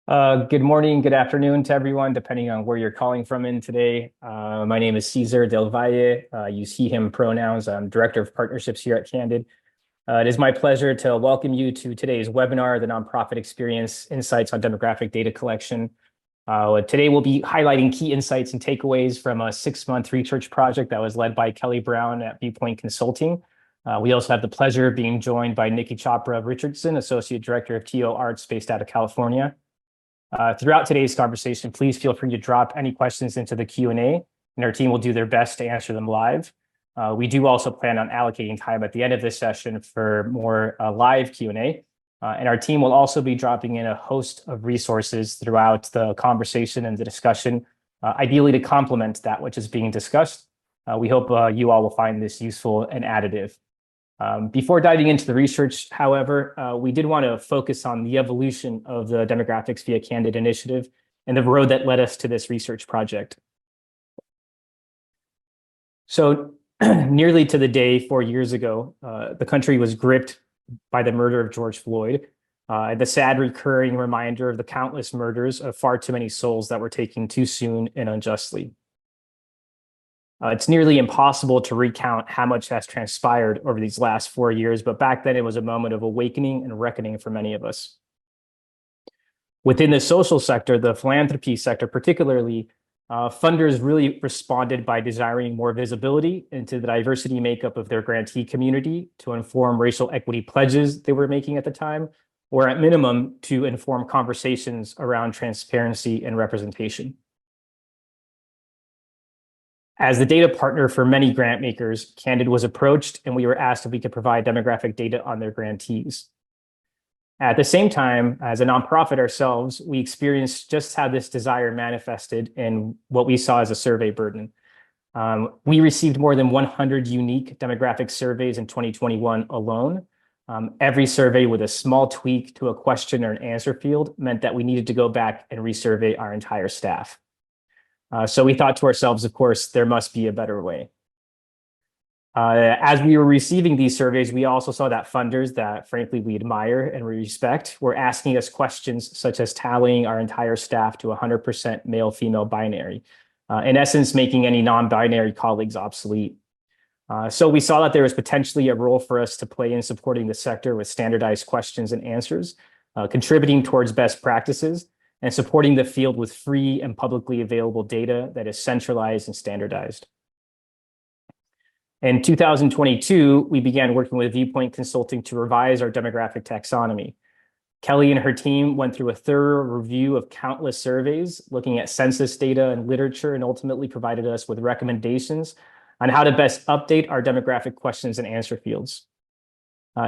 Good morning, good afternoon to everyone, depending on where you're calling from in today. My name is Cesar Del Valle. Use he, him pronouns. I'm Director of Partnerships here at Candid. It is my pleasure to welcome you to today's webinar, The Nonprofit Experience, Insights on Demographic Data Collection. Today, we'll be highlighting key insights and takeaways from a 6-month research project that was led by Kelly Brown at Viewpoint Consulting. We also have the pleasure of being joined by Nikki Chopra Richardson, Associate Director of TO Arts based out of California. Throughout today's conversation, please feel free to drop any questions into the Q&A, and our team will do their best to answer them live. We do also plan on allocating time at the end of this session for more live Q&A. And our team will also be dropping in a host of resources throughout the conversation and the discussion, ideally to complement that which is being discussed. We hope you all will find this useful and additive. Before diving into the research, however, we did want to focus on the evolution of the Demographics via Candid initiative and the road that led us to this research project. So nearly to the day 4 years ago, the country was gripped by the murder of George Floyd, the sad recurring reminder of the countless murders of far too many souls that were taken too soon and unjustly. It's nearly impossible to recount how much has transpired over these last 4 years, but back then it was a moment of awakening and reckoning for many of us. Within the social sector, the philanthropy sector particularly, funders really responded by desiring more visibility into the diversity makeup of their grantee community to inform racial equity pledges they were making at the time, or at minimum, to inform conversations around transparency and representation. As the data partner for many grant makers, Candid was approached and we were asked if we could provide demographic data on their grantees. At the same time, as a nonprofit ourselves, we experienced just how this desire manifested in what we saw as a survey burden. We received more than 100 unique demographic surveys in 2021 alone. Every survey with a small tweak to a question or an answer field meant that we needed to go back and resurvey our entire staff. So we thought to ourselves, of course, there must be a better way. As we were receiving these surveys, we also saw that funders that, frankly, we admire and we respect were asking us questions such as tallying our entire staff to 100% male-female binary, in essence, making any non-binary colleagues obsolete. So we saw that there was potentially a role for us to play in supporting the sector with standardized questions and answers, contributing towards best practices, and supporting the field with free and publicly available data that is centralized and standardized. In 2022, we began working with Viewpoint Consulting to revise our demographic taxonomy. Kelly and her team went through a thorough review of countless surveys, looking at census data and literature, and ultimately provided us with recommendations on how to best update our demographic questions and answer fields.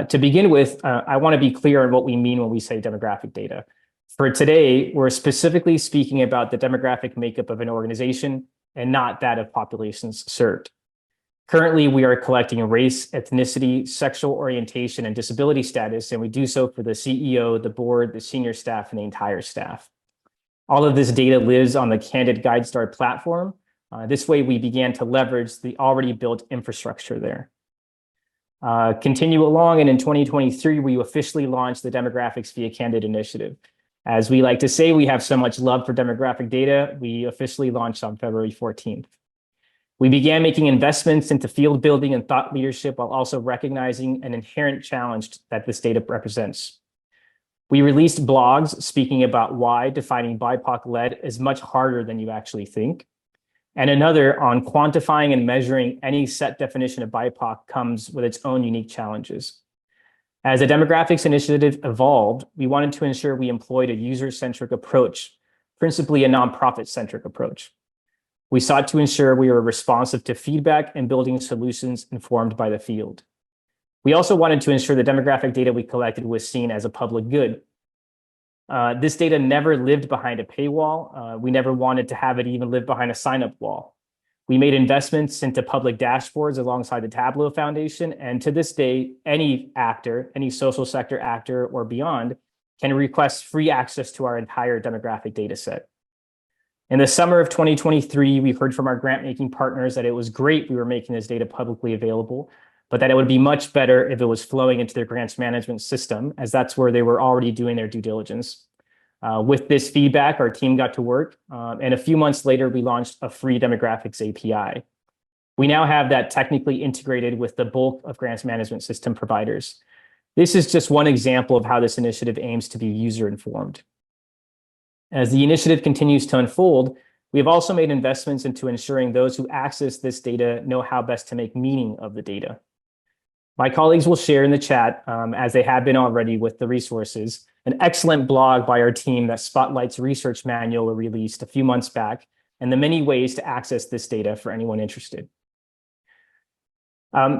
To begin with, I want to be clear on what we mean when we say demographic data. For today, we're specifically speaking about the demographic makeup of an organization and not that of populations served. Currently, we are collecting race, ethnicity, sexual orientation, and disability status, and we do so for the CEO, the board, the senior staff, and the entire staff. All of this data lives on the Candid GuideStar platform. This way, we began to leverage the already built infrastructure there. Continue along, and in 2023, we officially launched the Demographics via Candid initiative. As we like to say, we have so much love for demographic data, we officially launched on February 14th. We began making investments into field building and thought leadership while also recognizing an inherent challenge that this data represents. We released blogs speaking about why defining BIPOC-led is much harder than you actually think, and another on quantifying and measuring any set definition of BIPOC comes with its own unique challenges. As the demographics initiative evolved, we wanted to ensure we employed a user-centric approach, principally a nonprofit-centric approach. We sought to ensure we were responsive to feedback and building solutions informed by the field. We also wanted to ensure the demographic data we collected was seen as a public good. This data never lived behind a paywall. We never wanted to have it even live behind a sign-up wall. We made investments into public dashboards alongside the Tableau Foundation, and to this day, any actor, any social sector actor or beyond, can request free access to our entire demographic data set. In the summer of 2023, we heard from our grant-making partners that it was great we were making this data publicly available, but that it would be much better if it was flowing into their grants management system, as that's where they were already doing their due diligence. With this feedback, our team got to work, and a few months later, we launched a free demographics API. We now have that technically integrated with the bulk of grants management system providers. This is just one example of how this initiative aims to be user-informed. As the initiative continues to unfold, we have also made investments into ensuring those who access this data know how best to make meaning of the data. My colleagues will share in the chat, as they have been already with the resources, an excellent blog by our team that spotlights a research manual we released a few months back and the many ways to access this data for anyone interested.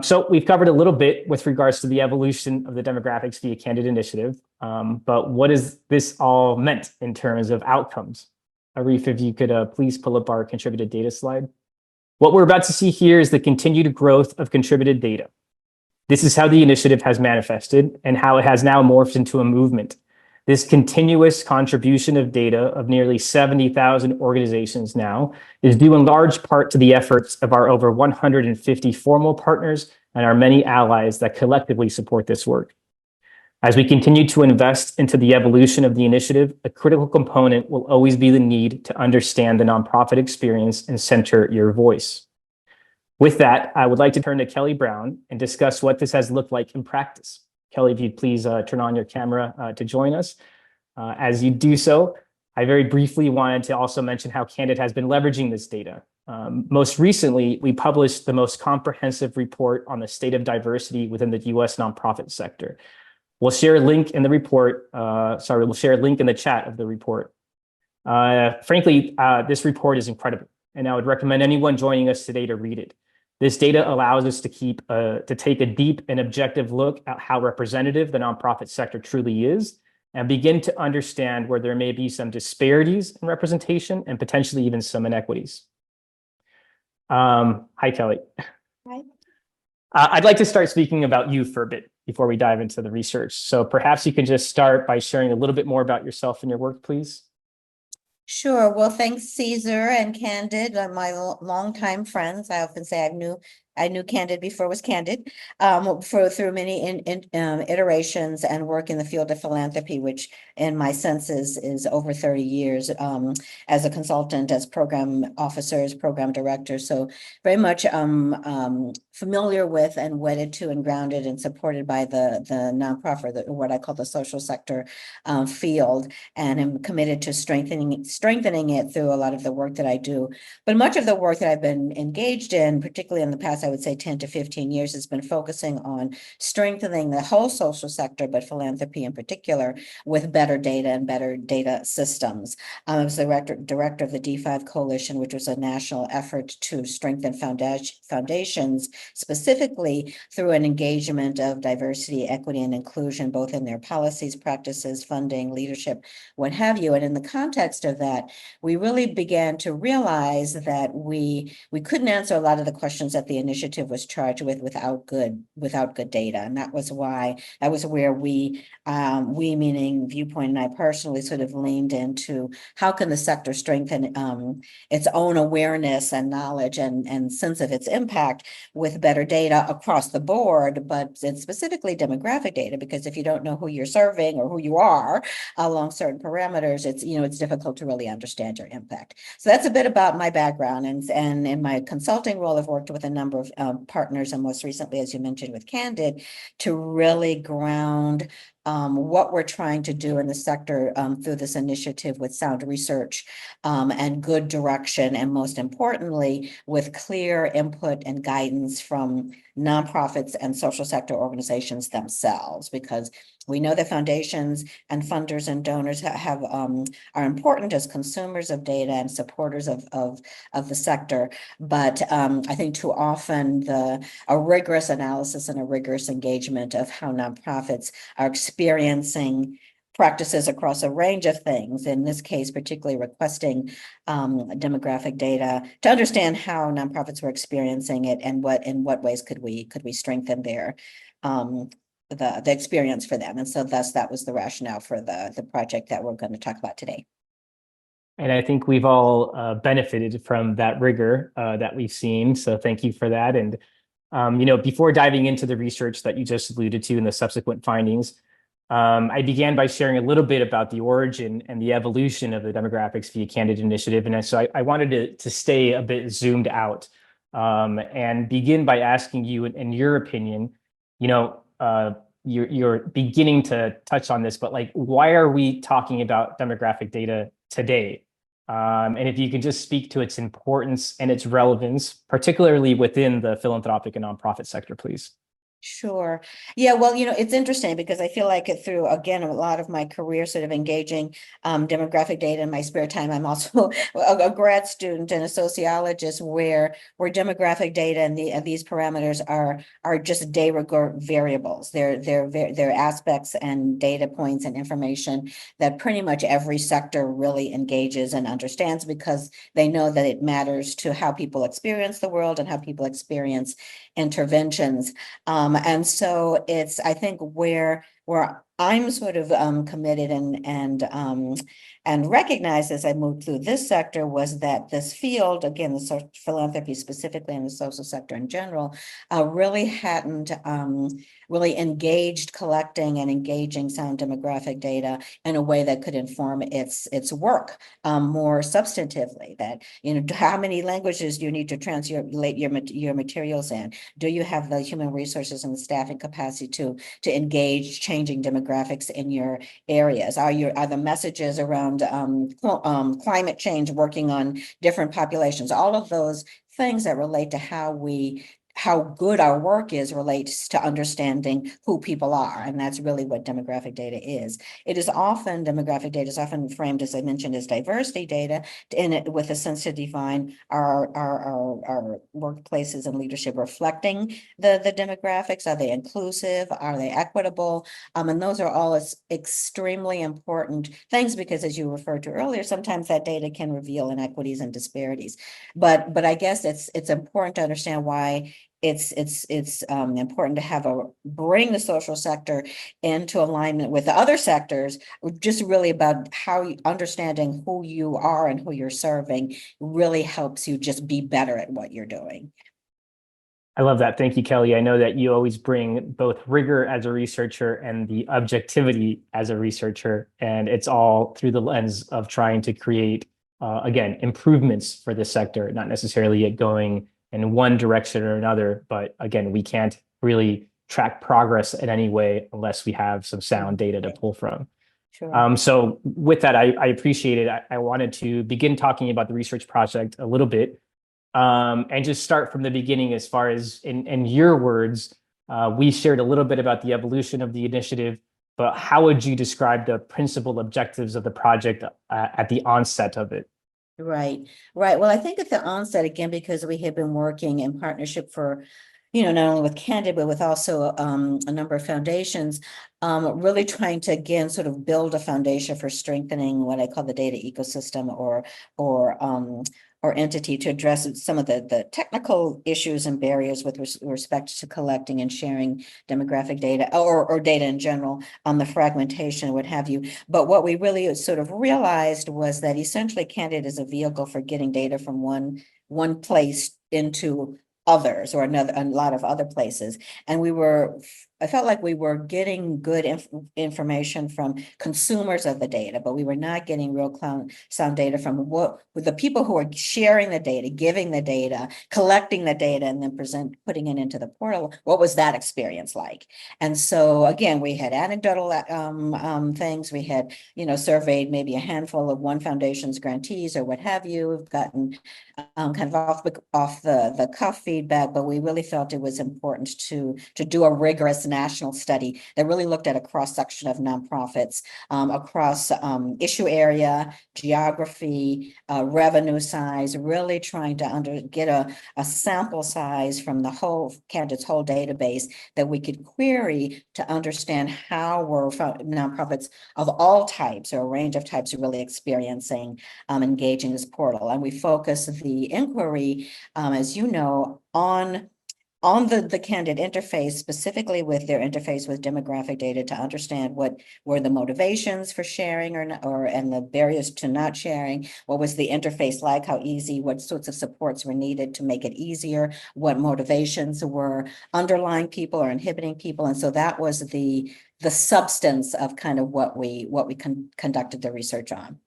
So we've covered a little bit with regards to the evolution of the demographics via Candid initiative, but what is this all meant in terms of outcomes? Arif, if you could please pull up our contributed data slide. What we're about to see here is the continued growth of contributed data. This is how the initiative has manifested and how it has now morphed into a movement. This continuous contribution of data of nearly 70,000 organizations now is due in large part to the efforts of our over 150 formal partners and our many allies that collectively support this work. As we continue to invest into the evolution of the initiative, a critical component will always be the need to understand the nonprofit experience and center your voice. With that, I would like to turn to Kelly Brown and discuss what this has looked like in practice. Kelly, if you'd please turn on your camera to join us. As you do so, I very briefly wanted to also mention how Candid has been leveraging this data. Most recently, we published the most comprehensive report on the state of diversity within the US nonprofit sector. We'll share a link in the report. We'll share a link in the chat of the report. Frankly, this report is incredible, and I would recommend anyone joining us today to read it. This data allows us to take a deep and objective look at how representative the nonprofit sector truly is and begin to understand where there may be some disparities in representation and potentially even some inequities. Hi, Kelly. Hi. I'd like to start speaking about you for a bit before we dive into the research. So perhaps you can just start by sharing a little bit more about yourself and your work, please. Sure. Well, thanks, Caesar and Candid, my longtime friends. I often say I knew Candid before it was Candid, through many iterations and work in the field of philanthropy, which in my sense is over 30 years as a consultant, as program officers, program director. So very much familiar with and wedded to and grounded and supported by the nonprofit, what I call the social sector field, and am committed to strengthening it through a lot of the work that I do. But much of the work that I've been engaged in, particularly in the past, I would say 10 to 15 years, has been focusing on strengthening the whole social sector, but philanthropy in particular, with better data and better data systems. I was the director of the D5 Coalition, which was a national effort to strengthen foundations, specifically through an engagement of diversity, equity, and inclusion, both in their policies, practices, funding, leadership, what have you. And in the context of that, we really began to realize that we couldn't answer a lot of the questions that the initiative was charged with without good data. And that was where we meaning Viewpoint and I personally sort of leaned into how can the sector strengthen its own awareness and knowledge and sense of its impact with better data across the board, but it's specifically demographic data, because if you don't know who you're serving or who you are along certain parameters, it's difficult to really understand your impact. So that's a bit about my background, and in my consulting role, I've worked with a number of partners, and most recently, as you mentioned, with Candid, to really ground what we're trying to do in the sector through this initiative with sound research and good direction, and most importantly, with clear input and guidance from nonprofits and social sector organizations themselves, because we know that foundations and funders and donors are important as consumers of data and supporters of the sector. But I think too often a rigorous analysis and a rigorous engagement of how nonprofits are experiencing practices across a range of things, in this case, particularly requesting demographic data to understand how nonprofits were experiencing it and in what ways could we strengthen their the experience for them. And so thus that was the rationale for the project that we're going to talk about today. And I think we've all benefited from that rigor that we've seen. So thank you for that. And, before diving into the research that you just alluded to and the subsequent findings, I began by sharing a little bit about the origin and the evolution of the demographics via Candid initiative. And so I wanted to stay a bit zoomed out and begin by asking you, in your opinion, you know, you're beginning to touch on this, but like, why are we talking about demographic data today? And if you could just speak to its importance and its relevance, particularly within the philanthropic and nonprofit sector, please. Sure. Yeah, well, it's interesting because I feel like through, again, a lot of my career sort of engaging demographic data in my spare time. I'm also a grad student and a sociologist where demographic data and these parameters are just de rigueur variables. They're aspects and data points and information that pretty much every sector really engages and understands because they know that it matters to how people experience the world and how people experience interventions. And so it's, I think, where I'm sort of committed and recognized as I moved through this sector was that this field, again, the philanthropy specifically and the social sector in general, really hadn't really engaged collecting and engaging sound demographic data in a way that could inform its work more substantively. That, how many languages do you need to translate your materials in? Do you have the human resources and the staffing capacity to engage changing demographics in your areas? Are the messages around climate change working on different populations? All of those things that relate to how good our work is relates to understanding who people are. And that's really what demographic data is. Demographic data is often framed, as I mentioned, as diversity data in it with a sense to define our workplaces and leadership reflecting the demographics. Are they inclusive? Are they equitable? And those are all extremely important things because, as you referred to earlier, sometimes that data can reveal inequities and disparities. But I guess it's important to understand why it's important to bring the social sector into alignment with the other sectors, just really about how understanding who you are and who you're serving really helps you just be better at what you're doing. I love that. Thank you, Kelly. I know that you always bring both rigor as a researcher and the objectivity as a researcher, and it's all through the lens of trying to create, again, improvements for this sector, not necessarily it going in one direction or another. But again, we can't really track progress in any way unless we have some sound data to pull from. Sure. So with that, I appreciate it. I wanted to begin talking about the research project a little bit and just start from the beginning as far as in your words, we shared a little bit about the evolution of the initiative, but how would you describe the principal objectives of the project at the onset of it? Right. Well, I think at the onset, again, because we had been working in partnership for, not only with Candid, but with also a number of foundations, really trying to, again, sort of build a foundation for strengthening what I call the data ecosystem or entity to address some of the technical issues and barriers with respect to collecting and sharing demographic data or data in general on the fragmentation, what have you. But what we really sort of realized was that essentially Candid is a vehicle for getting data from one place into others or a lot of other places. And I felt like we were getting good information from consumers of the data, but we were not getting real sound data from with the people who are sharing the data, giving the data, collecting the data, and then putting it into the portal. What was that experience like? And so again, we had anecdotal things. We had, surveyed maybe a handful of one foundation's grantees or what have you. We've gotten kind of off the cuff feedback, but we really felt it was important to do a rigorous national study that really looked at a cross section of nonprofits across issue area, geography, revenue size, really trying to get a sample size from the whole Candid's whole database that we could query to understand how were nonprofits of all types or a range of types really experiencing engaging this portal. And we focus the inquiry, as you know, on on the Candid interface, specifically with their interface with demographic data, to understand what were the motivations for sharing or not, and the barriers to not sharing. What was the interface like? How easy? What sorts of supports were needed to make it easier? What motivations were underlying people or inhibiting people? And so that was the substance of kind of what we conducted the research on.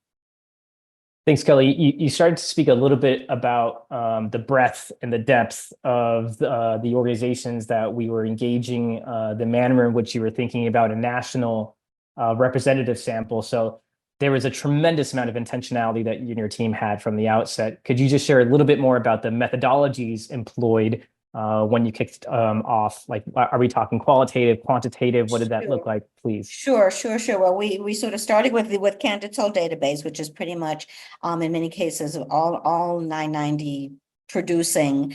Thanks, Kelly. You started to speak a little bit about the breadth and the depth of the organizations that we were engaging, the manner in which you were thinking about a national representative sample. So there was a tremendous amount of intentionality that you and your team had from the outset. Could you just share a little bit more about the methodologies employed when you kicked off? Like, are we talking qualitative, quantitative? What did that look like, please? Sure. Well, we sort of started with Candid's whole database, which is pretty much in many cases all 990 producing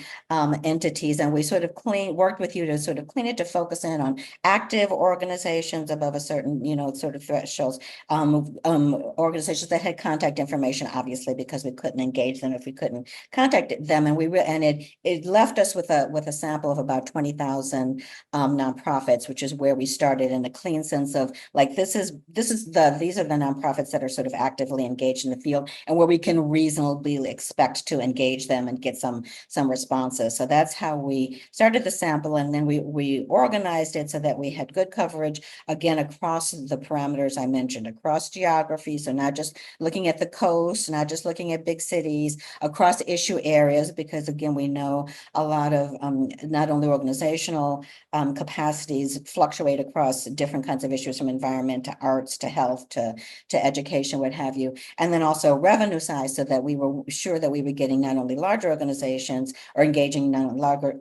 entities, and we sort of worked with you to sort of clean it, to focus in on active organizations above a certain sort of thresholds, organizations that had contact information, obviously, because we couldn't engage them if we couldn't contact them, and it left us with a sample of about 20,000 nonprofits, which is where we started, in a clean sense of like, these are the nonprofits that are sort of actively engaged in the field, and where we can reasonably expect to engage them and get some responses. So that's how we started the sample, and then we organized it so that we had good coverage, again, across the parameters I mentioned, across geography. So not just looking at the coast, not just looking at big cities, across issue areas, because again, we know a lot of not only organizational capacities fluctuate across different kinds of issues, from environment to arts to health to education, what have you. And then also revenue size, so that we were sure that we were getting not only larger organizations or engaging not only larger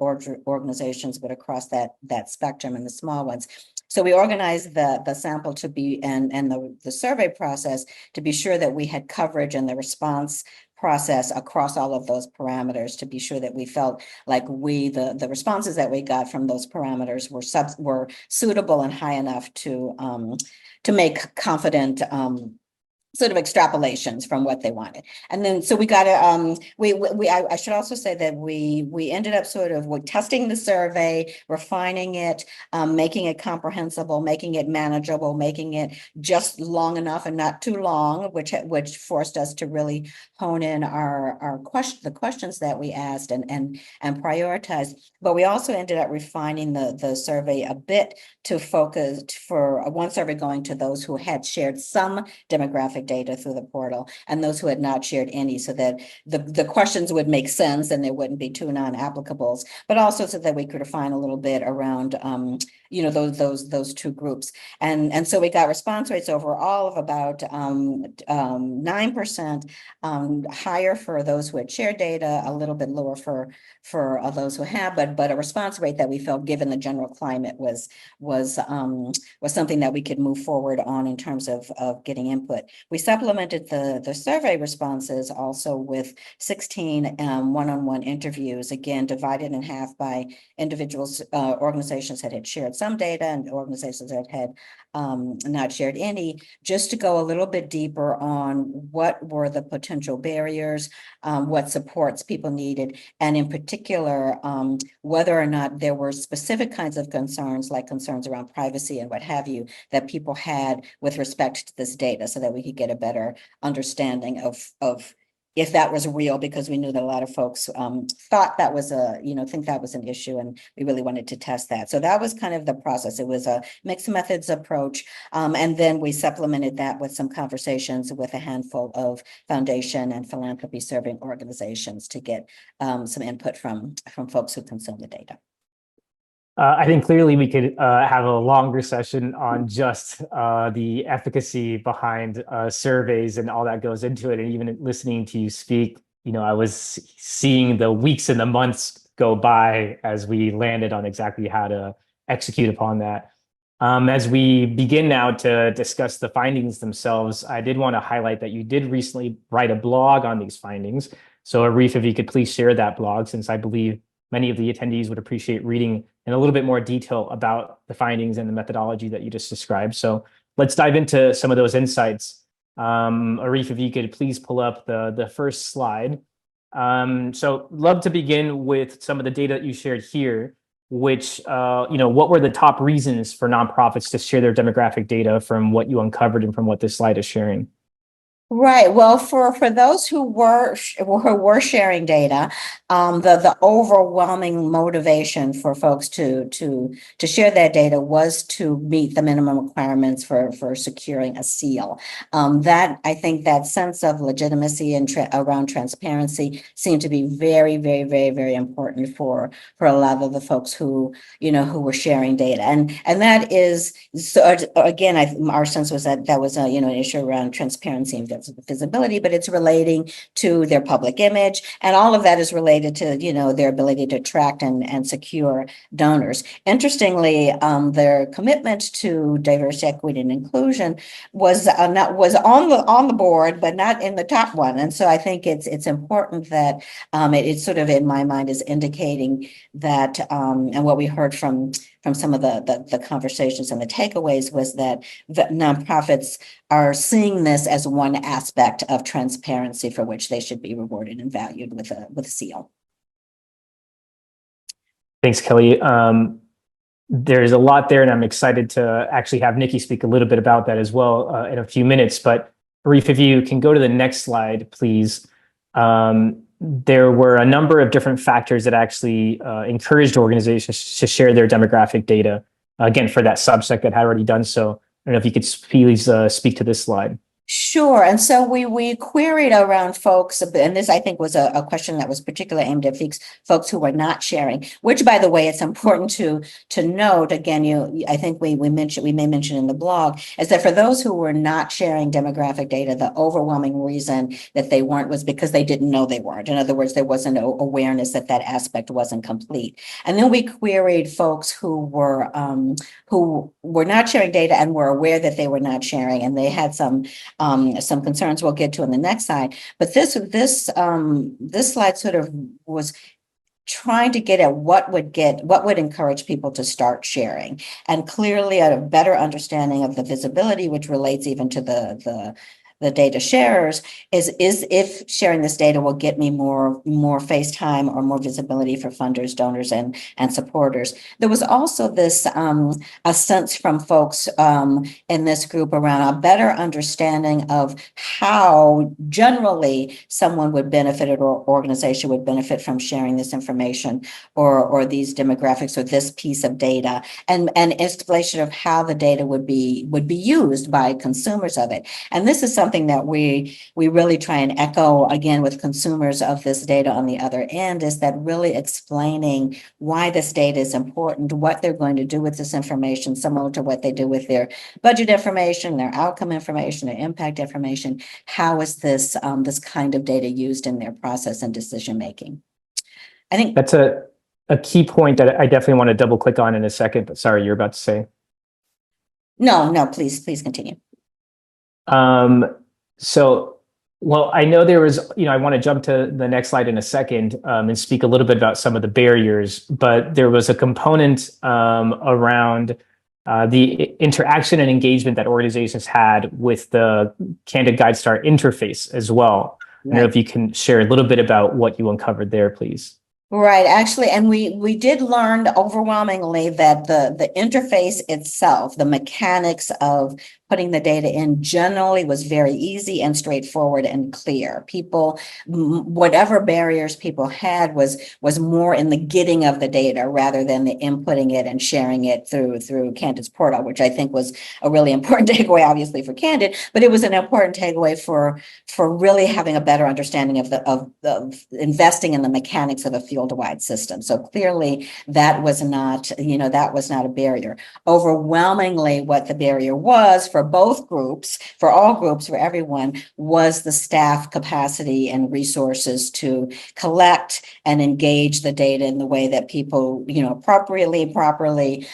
organizations, but across that spectrum, and the small ones. So we organized the sample to be, and the survey process, to be sure that we had coverage and the response process across all of those parameters, to be sure that we felt like the responses that we got from those parameters were suitable and high enough to make confident sort of extrapolations from what they wanted. And then, so we got I should also say that we ended up sort of testing the survey, refining it, making it comprehensible, making it manageable, making it just long enough and not too long, which forced us to really hone in the questions that we asked and prioritize. But we also ended up refining the survey a bit, to focus for one survey going to those who had shared some demographic data through the portal, and those who had not shared any, so that the questions would make sense and there wouldn't be two non-applicables, but also so that we could refine a little bit around those two groups. And so we got response rates overall of about 9%, higher for those who had shared data, a little bit lower for those who have, but a response rate that we felt, given the general climate, was something that we could move forward on in terms of getting input. We supplemented the survey responses also with 16 one-on-one interviews, again, divided in half by individuals, organizations that had shared some data and organizations that had not shared any, just to go a little bit deeper on what were the potential barriers, what supports people needed, and in particular, whether or not there were specific kinds of concerns, like concerns around privacy and what have you, that people had with respect to this data, so that we could get a better understanding of if that was real, because we knew that a lot of folks thought that was think that was an issue, and we really wanted to test that. So that was kind of the process. It was a mixed methods approach, and then we supplemented that with some conversations with a handful of foundation and philanthropy serving organizations to get some input from folks who consume the data. I think clearly we could have a longer session on just the efficacy behind surveys and all that goes into it. And even listening to you speak, I was seeing the weeks and the months go by as we landed on exactly how to execute upon that. As we begin now to discuss the findings themselves, I did want to highlight that you did recently write a blog on these findings. So Arif, if you could please share that blog, since I believe many of the attendees would appreciate reading in a little bit more detail about the findings and the methodology that you just described. So let's dive into some of those insights. Arif, if you could please pull up the first slide. So love to begin with some of the data that you shared here. which, what were the top reasons for nonprofits to share their demographic data from what you uncovered and from what this slide is sharing? Right. Well, for those who were sharing data, the overwhelming motivation for folks to share that data was to meet the minimum requirements for securing a seal. That I think that sense of legitimacy and around transparency seemed to be very, very, very, very important for a lot of the folks who were sharing data, and that is so. Again, our sense was that was an issue around transparency and visibility, but it's relating to their public image, and all of that is related to their ability to attract and secure donors. Interestingly, their commitment to diversity, equity, and inclusion was on the board, but not in the top one. And so I think it's important that it's sort of, in my mind, is indicating that, and what we heard from some of the conversations and the takeaways was that the nonprofits are seeing this as one aspect of transparency for which they should be rewarded and valued with a seal. Thanks, Kelly. There's a lot there, and I'm excited to actually have Nikki speak a little bit about that as well in a few minutes. But Arif, if you can go to the next slide, please. There were a number of different factors that actually encouraged organizations to share their demographic data, again, for that subset that had already done so. I don't know if you could please speak to this slide. Sure. And so we queried around folks, and this I think was a question that was particularly aimed at folks who were not sharing, which, by the way, it's important to note, again, I think we may mention in the blog, is that for those who were not sharing demographic data, the overwhelming reason that they weren't was because they didn't know they weren't. In other words, there wasn't awareness that aspect wasn't complete. And then we queried folks who were not sharing data and were aware that they were not sharing, and they had some concerns we'll get to in the next slide. But this slide sort of was trying to get at what would encourage people to start sharing, and clearly a better understanding of the visibility, which relates even to the data sharers, is if sharing this data will get me more face time or more visibility for funders, donors, and supporters. There was also this a sense from folks in this group around a better understanding of how generally someone would benefit or organization would benefit from sharing this information or these demographics or this piece of data, and installation of how the data would be used by consumers of it. And this is something that we really try and echo again with consumers of this data on the other end, is that really explaining why this data is important, what they're going to do with this information, similar to what they do with their budget information, their outcome information, their impact information. How is this kind of data used in their process and decision making? I think that's a key point that I definitely want to double click on in a second, but sorry, you're about to say. No, please continue. Well, I know there was, I want to jump to the next slide in a second and speak a little bit about some of the barriers, but there was a component around the interaction and engagement that organizations had with the Candid GuideStar interface as well. Right. I don't know if you can share a little bit about what you uncovered there, please. Right, actually, and we did learn overwhelmingly that the interface itself, the mechanics of putting the data in, generally was very easy and straightforward and clear. People, whatever barriers people had was more in the getting of the data rather than the inputting it and sharing it through Candid's portal, which I think was a really important takeaway, obviously, for Candid, but it was an important takeaway for really having a better understanding of investing in the mechanics of a field-wide system. So clearly that was not a barrier. Overwhelmingly, what the barrier was for both groups, for all groups, for everyone, was the staff capacity and resources to collect and engage the data in the way that people, appropriately, importantly,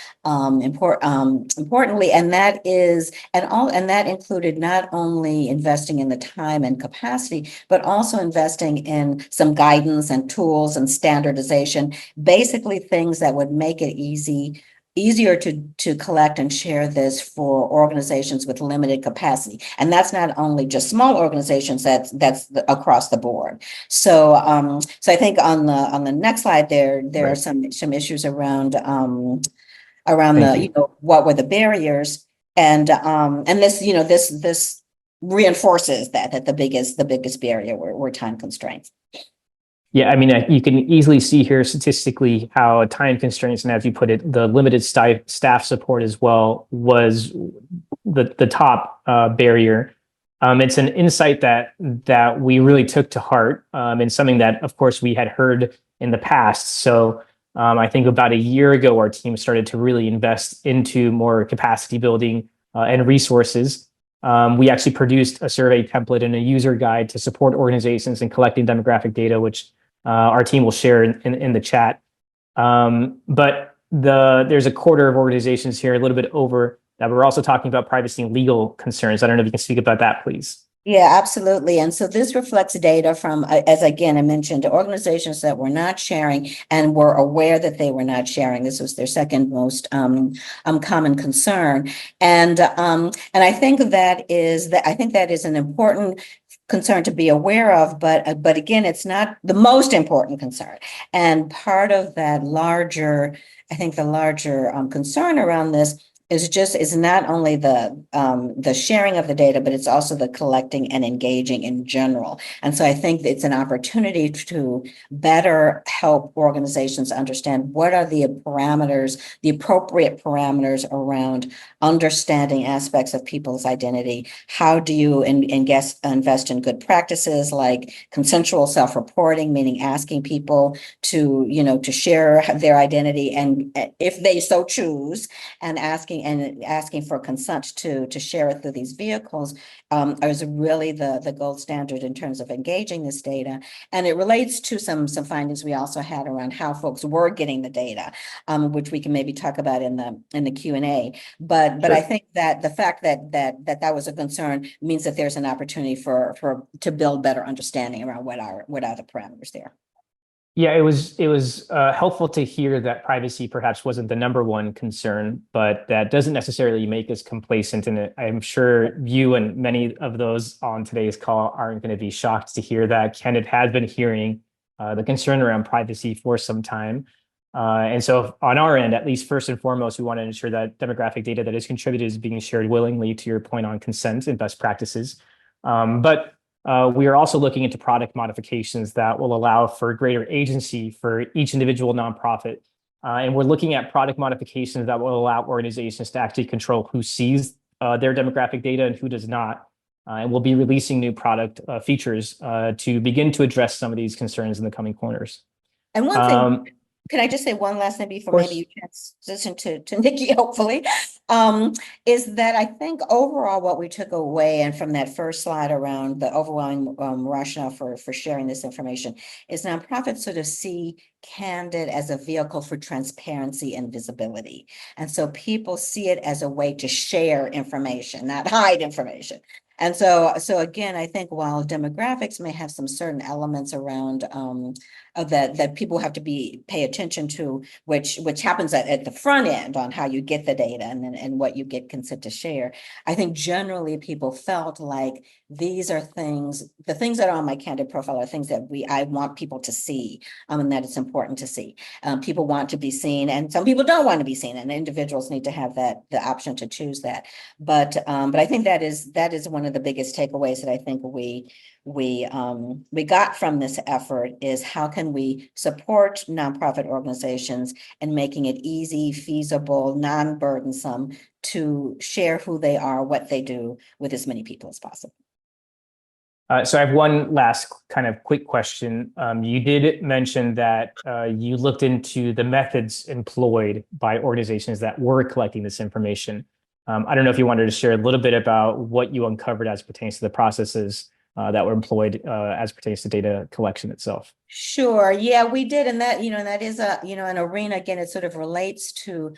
and that included not only investing in the time and capacity, but also investing in some guidance and tools and standardization, basically things that would make it easy easier to collect and share this for organizations with limited capacity. And that's not only just small organizations, that's across the board. So so I think on the next slide there are Right. some issues around Thank the, you. what were the barriers, and this, this reinforces that the biggest barrier were time constraints. Yeah, I mean, you can easily see here statistically how time constraints, and as you put it, the limited staff support as well was the top barrier. It's an insight that we really took to heart, and something that, of course, we had heard in the past. So I think about a year ago, our team started to really invest into more capacity building and resources. We actually produced a survey template and a user guide to support organizations in collecting demographic data, which our team will share in the chat. But there's a quarter of organizations here, a little bit over, that we're also talking about privacy and legal concerns. I don't know if you can speak about that, please. Yeah, absolutely. And so this reflects data from, as again, I mentioned, organizations that were not sharing and were aware that they were not sharing. This was their second most common concern. And I think that is an important concern to be aware of, but again, it's not the most important concern. And part of that larger, I think the larger concern around this is not only the sharing of the data, but it's also the collecting and engaging in general. And so I think it's an opportunity to better help organizations understand what are the parameters, the appropriate parameters around understanding aspects of people's identity. How do you invest in good practices like consensual self-reporting, meaning asking people to share their identity, and if they so choose, and asking for consent to share it through these vehicles is really the gold standard in terms of engaging this data. And it relates to some findings we also had around how folks were getting the data, which we can maybe talk about in the Q&A. But Sure. I think that the fact that was a concern means that there's an opportunity to build better understanding around what are the parameters there. Yeah, it was helpful to hear that privacy perhaps wasn't the number one concern, but that doesn't necessarily make us complacent in it. I'm sure you and many of those on today's call aren't going to be shocked to hear that. Candid has been hearing the concern around privacy for some time. And so on our end, at least first and foremost, we want to ensure that demographic data that is contributed is being shared willingly, to your point on consent and best practices. But we are also looking into product modifications that will allow for greater agency for each individual nonprofit. And we're looking at product modifications that will allow organizations to actually control who sees their demographic data and who does not. And we'll be releasing new product features to begin to address some of these concerns in the coming quarters. And one thing, can I just say one last thing before maybe you transition to Nikki, hopefully, is that I think overall what we took away, and from that first slide around the overwhelming rationale for sharing this information, is nonprofits sort of see Candid as a vehicle for transparency and visibility. And so people see it as a way to share information, not hide information. And so again, I think while demographics may have some certain elements around that people have to pay attention to, which happens at the front end on how you get the data and what you get consent to share, I think generally people felt like these are the things that are on my Candid profile are things that I want people to see, and that it's important to see. People want to be seen, and some people don't want to be seen, and individuals need to have the option to choose that. But I think that is one of the biggest takeaways that I think we got from this effort, is how can we support nonprofit organizations and making it easy, feasible, non-burdensome to share who they are, what they do, with as many people as possible. So I have one last kind of quick question. You did mention that you looked into the methods employed by organizations that were collecting this information. I don't know if you wanted to share a little bit about what you uncovered as pertains to the processes that were employed as pertains to data collection itself. Sure. Yeah, we did. And that is an arena, again, it sort of relates to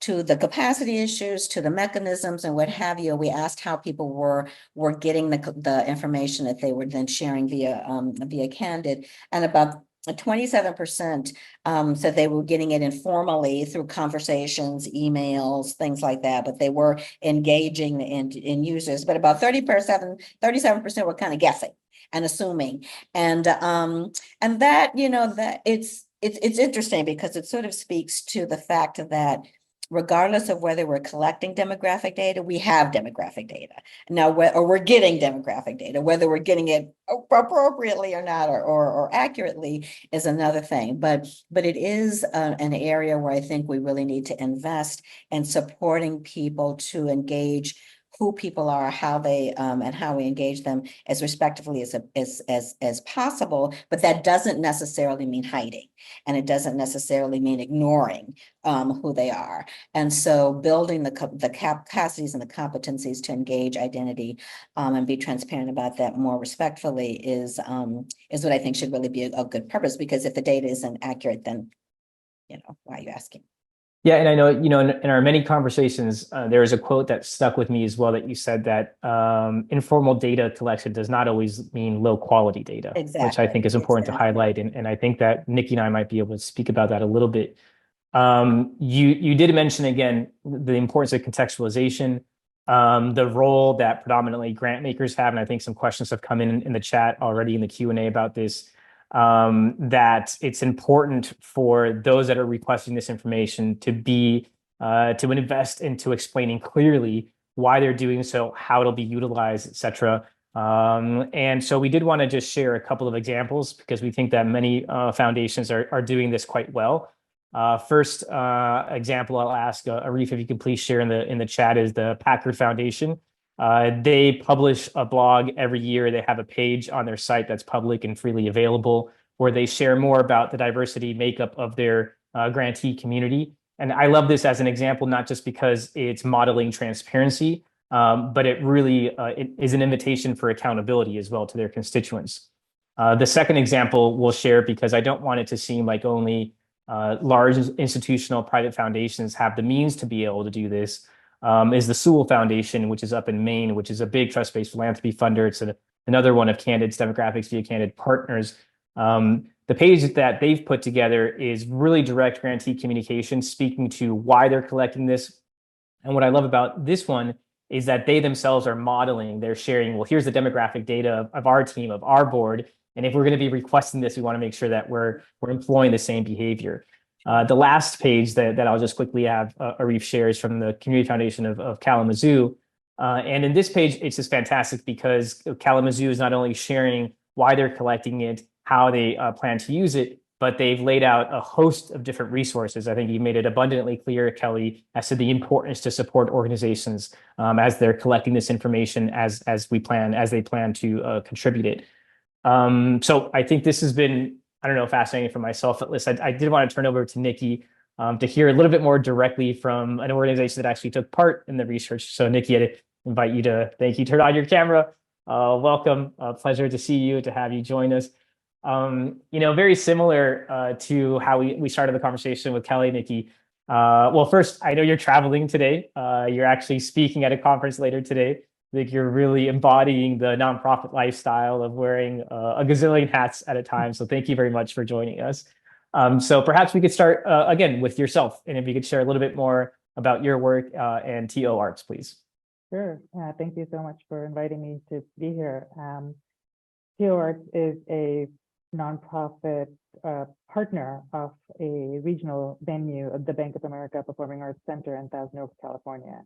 the capacity issues, to the mechanisms and what have you. We asked how people were getting the information that they were then sharing via Candid, and about 27% said they were getting it informally through conversations, emails, things like that, but they were engaging in users. But about 37% were kind of guessing and assuming. And that, that it's interesting because it sort of speaks to the fact that regardless of whether we're collecting demographic data, we have demographic data now, or we're getting demographic data. Whether we're getting it appropriately or not, or accurately, is another thing. But it is an area where I think we really need to invest in supporting people to engage who people are, how they and how we engage them as respectively as possible. But that doesn't necessarily mean hiding, and it doesn't necessarily mean ignoring who they are. And so building the capacities and the competencies to engage identity and be transparent about that more respectfully is what I think should really be a good purpose. Because if the data isn't accurate, then why are you asking? Yeah, and I know, in our many conversations, there is a quote that stuck with me as well, that you said that informal data collection does not always mean low quality data, which I think is important to highlight. And I think that Nikki and I might be able to speak about that a little bit. You did mention again the importance of contextualization, the role that predominantly grant makers have, and I think some questions have come in the chat already in the Q&A about this. That it's important for those that are requesting this information to invest into explaining clearly why they're doing so, how it'll be utilized, etc. And so we did want to just share a couple of examples because we think that many foundations are doing this quite well. First example I'll ask Arif if you can please share in the chat is the Packard Foundation. They publish a blog every year. They have a page on their site that's public and freely available where they share more about the diversity makeup of their grantee community. And I love this as an example, not just because it's modeling transparency, but it really it is an invitation for accountability as well to their constituents. The second example we'll share, because I don't want it to seem like only large institutional private foundations have the means to be able to do this, is the Sewell Foundation, which is up in Maine, which is a big trust-based philanthropy funder. It's another one of Candid's demographics via Candid partners. The page that they've put together is really direct grantee communication, speaking to why they're collecting this. And what I love about this one is that they themselves are modeling, they're sharing, well, here's the demographic data of our team, of our board. And if we're going to be requesting this, we want to make sure that we're employing the same behavior. The last page that I'll just quickly have Arif shares from the Community Foundation of Kalamazoo. And in this page, it's just fantastic because Kalamazoo is not only sharing why they're collecting it, how they plan to use it, but they've laid out a host of different resources. I think you made it abundantly clear, Kelly, as to the importance to support organizations as they're collecting this information as they plan to contribute it. So I think this has been, I don't know, fascinating for myself at least. I did want to turn over to Nikki to hear a little bit more directly from an organization that actually took part in the research. So Nikki, I'd invite you to, thank you, turn on your camera. Welcome, pleasure to see you, to have you join us. Very similar to how we started the conversation with Kelly, Nikki. Well, first, I know you're traveling today. You're actually speaking at a conference later today. I think you're really embodying the nonprofit lifestyle of wearing a gazillion hats at a time. So thank you very much for joining us. So perhaps we could start again with yourself, and if you could share a little bit more about your work and TO Arts, please. Sure. Thank you so much for inviting me to be here. TO Arts is a nonprofit partner of a regional venue of the Bank of America Performing Arts Center in Thousand Oaks, California.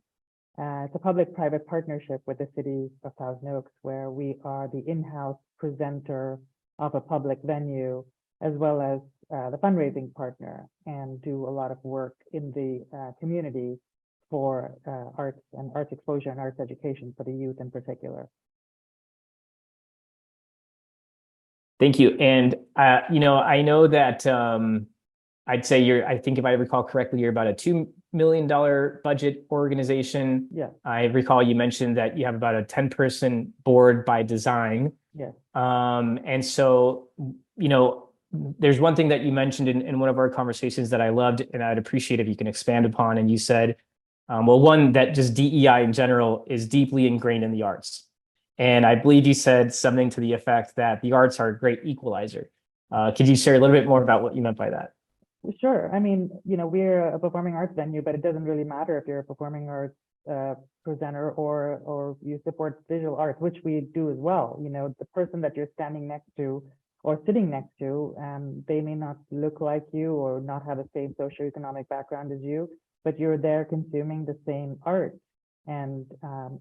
It's a public-private partnership with the city of Thousand Oaks, where we are the in-house presenter of a public venue, as well as the fundraising partner, and do a lot of work in the community for arts and arts exposure and arts education for the youth in particular. Thank you. And, I know that I'd say I think if I recall correctly, you're about a $2 million budget organization. Yeah. I recall you mentioned that you have about a 10-person board by design. Yes. And so, there's one thing that you mentioned in one of our conversations that I loved, and I'd appreciate if you can expand upon. And you said, one, that just DEI in general is deeply ingrained in the arts. And I believe you said something to the effect that the arts are a great equalizer. Could you share a little bit more about what you meant by that? Sure. I mean, we're a performing arts venue, but it doesn't really matter if you're a performing arts presenter or you support visual arts, which we do as well. The person that you're standing next to or sitting next to, they may not look like you or not have the same socioeconomic background as you, but you're there consuming the same art and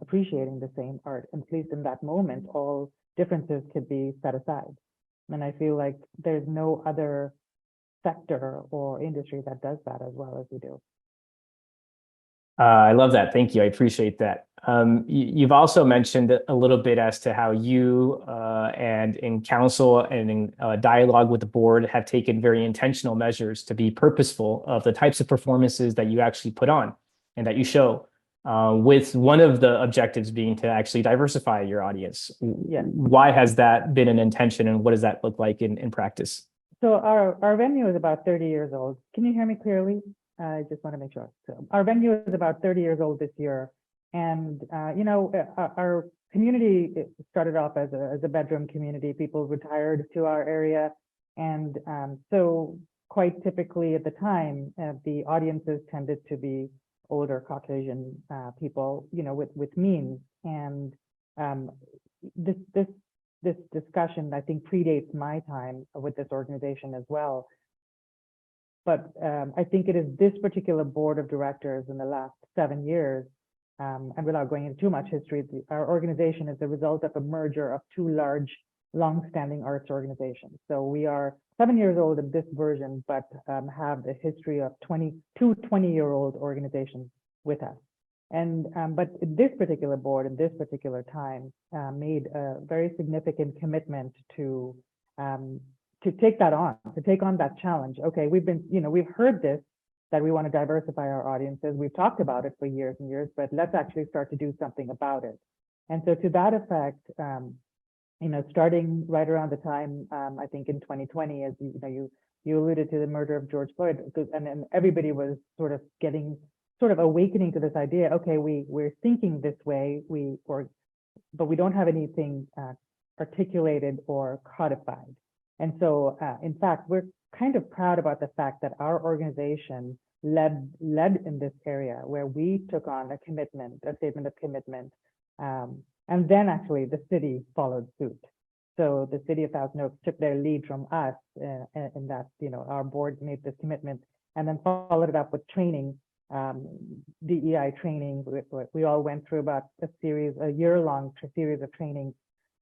appreciating the same art. And at least in that moment, all differences could be set aside. And I feel like there's no other sector or industry that does that as well as we do. I love that. Thank you. I appreciate that. You've also mentioned a little bit as to how you and in council and in dialogue with the board have taken very intentional measures to be purposeful of the types of performances that you actually put on and that you show, with one of the objectives being to actually diversify your audience. Yeah. Why has that been an intention, and what does that look like in practice? So our venue is about 30 years old. Can you hear me clearly? I just want to make sure. So our venue is about 30 years old this year. And, our community started off as a bedroom community. People retired to our area. And so quite typically at the time, the audiences tended to be older Caucasian people, with means. And this discussion, I think, predates my time with this organization as well. But I think it is this particular board of directors in the last 7 years, and without going into too much history, our organization is the result of a merger of two large, long-standing arts organizations. So we are 7 years old in this version, but have a history of 22 20-year-old organizations with us. And but this particular board in this particular time made a very significant commitment to take that on, to take on that challenge. Okay, we've heard this, that we want to diversify our audiences. We've talked about it for years and years, but let's actually start to do something about it. And so to that effect, starting right around the time, I think in 2020, as you alluded to the murder of George Floyd, and then everybody was sort of awakening to this idea. Okay, we're thinking this way, but we don't have anything articulated or codified. And so, in fact, we're kind of proud about the fact that our organization led in this area, where we took on a statement of commitment, and then actually the city followed suit. So the city of Thousand Oaks took their lead from us in that, our board made this commitment, and then followed it up with training, DEI training. We all went through about a year-long series of trainings,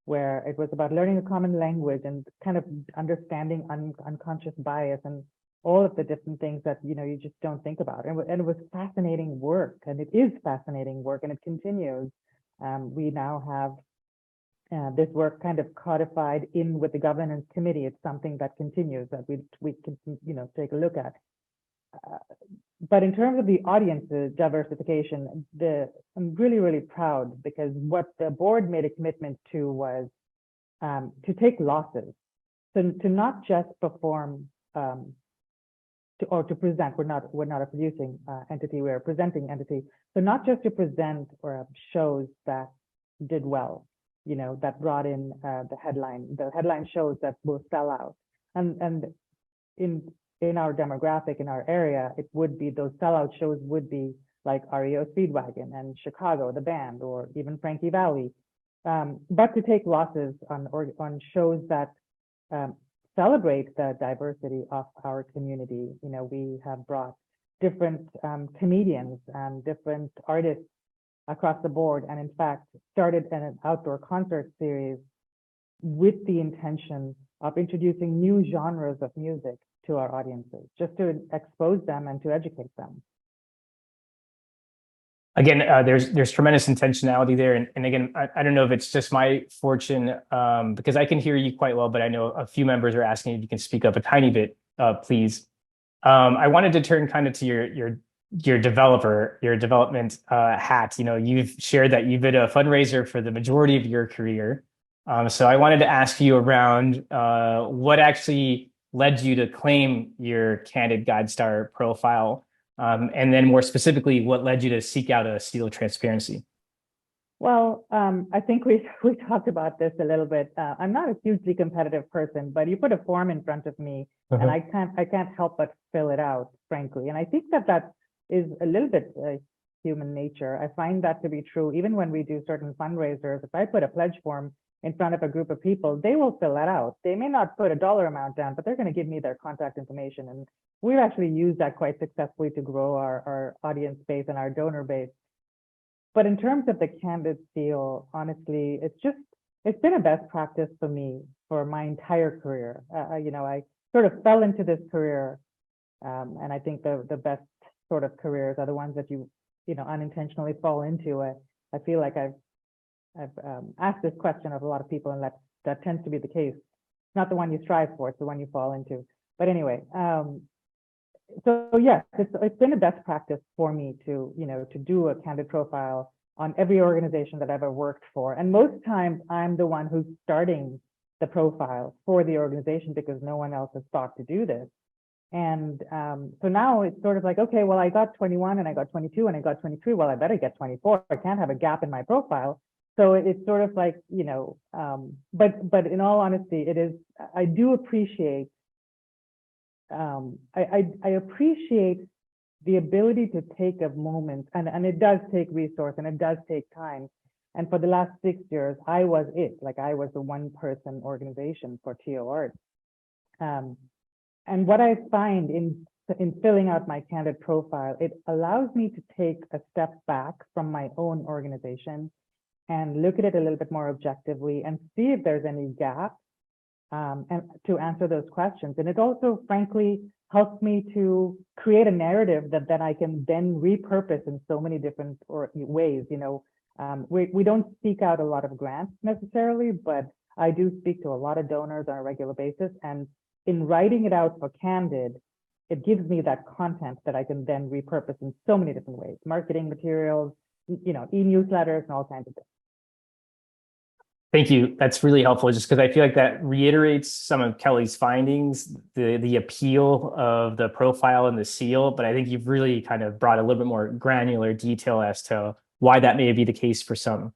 where it was about learning a common language and kind of understanding unconscious bias and all of the different things that you just don't think about. And it was fascinating work, and it is fascinating work, and it continues. We now have this work kind of codified in with the governance committee. It's something that continues, that we can take a look at. But in terms of the audience diversification, I'm really, really proud, because what the board made a commitment to was to take losses, to not just perform to present. We're not a producing entity, we're a presenting entity. So not just to present shows that did well, that brought in the headline shows that will sell out, and in our demographic, in our area, it would be those sellout shows would be like REO Speedwagon and Chicago, the band, or even Frankie Valli. But to take losses on shows that celebrate the diversity of our community. We have brought different comedians and different artists across the board, and in fact started an outdoor concert series with the intention of introducing new genres of music to our audiences, just to expose them and to educate them. Again, there's tremendous intentionality there, and again, I don't know if it's just my fortune, because I can hear you quite well, but I know a few members are asking if you can speak up a tiny bit, please. I wanted to turn kind of to your development hat. You've shared that you've been a fundraiser for the majority of your career, so I wanted to ask you around what actually led you to claim your Candid Guide Star profile. And then more specifically, what led you to seek out a seal of transparency? Well, I think we talked about this a little bit. I'm not a hugely competitive person, but you put a form in front of me, and I can't help but fill it out, frankly. And I think that is a little bit human nature. I find that to be true even when we do certain fundraisers. If I put a pledge form in front of a group of people, they will fill that out. They may not put a dollar amount down, but they're going to give me their contact information. And we've actually used that quite successfully to grow our audience base and our donor base. But in terms of the Candid seal, honestly, it's been a best practice for me for my entire career. I sort of fell into this career, and I think the best sort of careers are the ones that you unintentionally fall into. I feel like I've asked this question of a lot of people, and that tends to be the case. It's not the one you strive for; it's the one you fall into. But anyway, so yes, it's been a best practice for me to do a Candid profile on every organization that I've ever worked for, and most times I'm the one who's starting the profile for the organization because no one else has thought to do this. And so now it's sort of like, okay, well, I got 21 and I got 22 and I got 23. Well, I better get 24. I can't have a gap in my profile. So it's sort of like, but in all honesty, I do appreciate, I appreciate the ability to take a moment, and it does take resource and it does take time. And for the last 6 years, I was the one person organization for TO Art. And what I find in filling out my Candid profile, it allows me to take a step back from my own organization and look at it a little bit more objectively and see if there's any gaps, and to answer those questions. And it also, frankly, helps me to create a narrative that I can then repurpose in so many different ways. We don't seek out a lot of grants necessarily, but I do speak to a lot of donors on a regular basis. And in writing it out for Candid, it gives me that content that I can then repurpose in so many different ways: marketing materials, e-newsletters, and all kinds of things. Thank you. That's really helpful, just because I feel like that reiterates some of Kelly's findings, the appeal of the profile and the seal. But I think you've really kind of brought a little bit more granular detail as to why that may be the case for some.